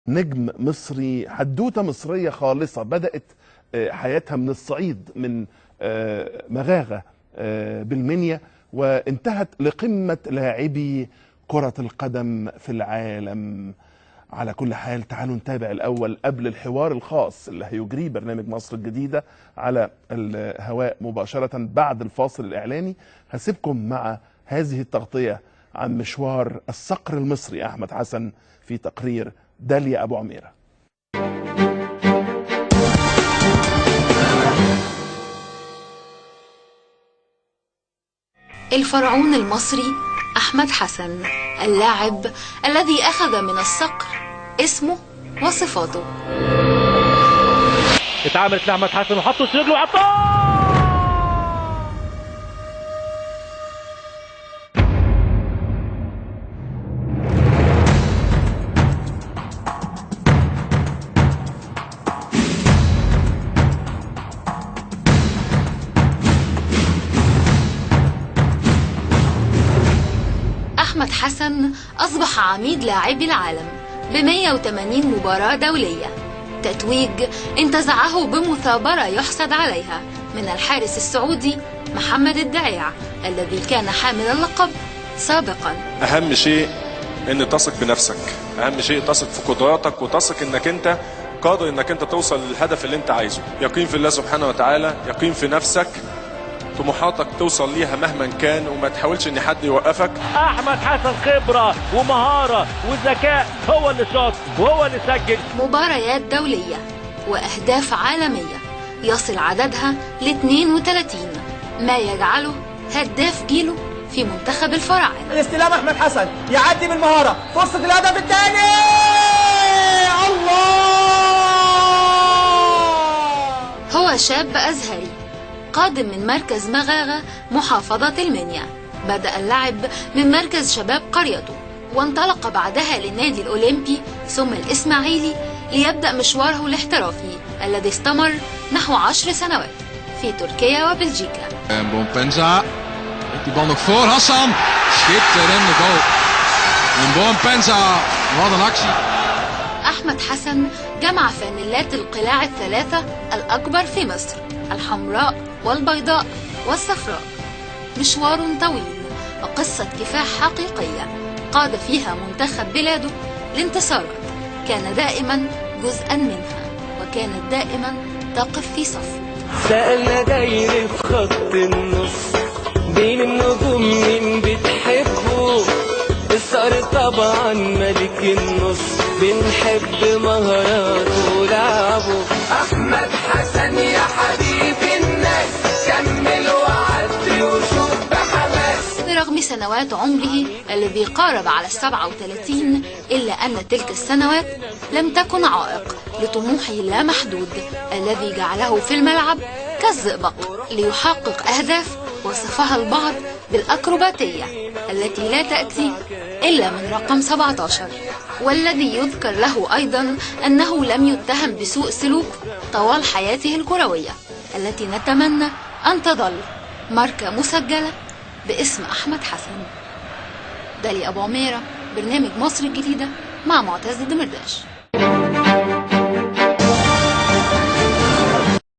نجم مصري، حدوته مصرية خالصة بدأت حياتها من الصعيد، من مغاغة بالمنيا، وانتهت لقمة لاعبي كرة القدم في العالم. على كل حال تعالوا نتابع الأول قبل الحوار الخاص اللي هيجريه برنامج مصر الجديدة على الهواء مباشرة بعد الفاصل الإعلاني. هسيبكم مع هذه التغطية عن مشوار الصقر المصري أحمد حسن في تقرير داليا أبو عميرة. الفرعون المصري أحمد حسن، اللاعب الذي أخذ من الصقر اسمه وصفاته. اتعاملت لأحمد حسن وحطوا رجله وحطوه. أحمد حسن أصبح عميد لاعبي العالم ب 180 مباراة دولية، تتويج انتزعه بمثابرة يحسد عليها من الحارس السعودي محمد الدعيع الذي كان حامل اللقب سابقا. أهم شيء أن تثق بنفسك، أهم شيء تثق في قدراتك وتثق أنك أنت قادر أنك أنت توصل للهدف اللي أنت عايزه. يقين في الله سبحانه وتعالى، يقين في نفسك، طموحاتك توصل ليها مهما كان وما تحاولش ان حد يوقفك. احمد حسن خبرة ومهارة وذكاء، هو اللي شاط وهو اللي سجل. مباريات دولية واهداف عالمية يصل عددها ل 32، ما يجعله هداف جيله في منتخب الفراعنة. الاستلام احمد حسن يعدي بالمهارة، فرصة الهدف الثاني. الله! هو شاب ازهري قادم من مركز مغاغة محافظة المنيا. بدأ اللعب من مركز شباب قريته، وانطلق بعدها للنادي الأولمبي ثم الإسماعيلي ليبدأ مشواره الاحترافي الذي استمر نحو 10 سنوات في تركيا وبلجيكا. Bonpenza, die bal nog voor Hassan, schitterende goal. Bonpenza, wat een actie. أحمد حسن جمع فانيلات القلاع الثلاثة الأكبر في مصر، الحمراء والبيضاء والصفراء. مشوار طويل وقصة كفاح حقيقية قاد فيها منتخب بلاده لانتصارات كان دائما جزءا منها، وكانت دائما تقف في صفه. سألنا داير في خط النص بين النجوم مين بتحبه، الصقر طبعا ملك النص، بنحب مهاراته ولعبه. أحمد حسن يا حبيب الناس، كمل وعدي وشوف بحماس. برغم سنوات عمره الذي قارب على 37، إلا أن تلك السنوات لم تكن عائق لطموحه اللامحدود الذي جعله في الملعب كالزئبق ليحقق أهداف وصفها البعض بالأكروباتية التي لا تأتي إلا من رقم 17، والذي يذكر له أيضا أنه لم يتهم بسوء سلوك طوال حياته الكروية التي نتمنى أن تظل ماركة مسجلة باسم أحمد حسن. داليا أبو عميرة، برنامج مصر الجديدة مع معتز الدمرداش.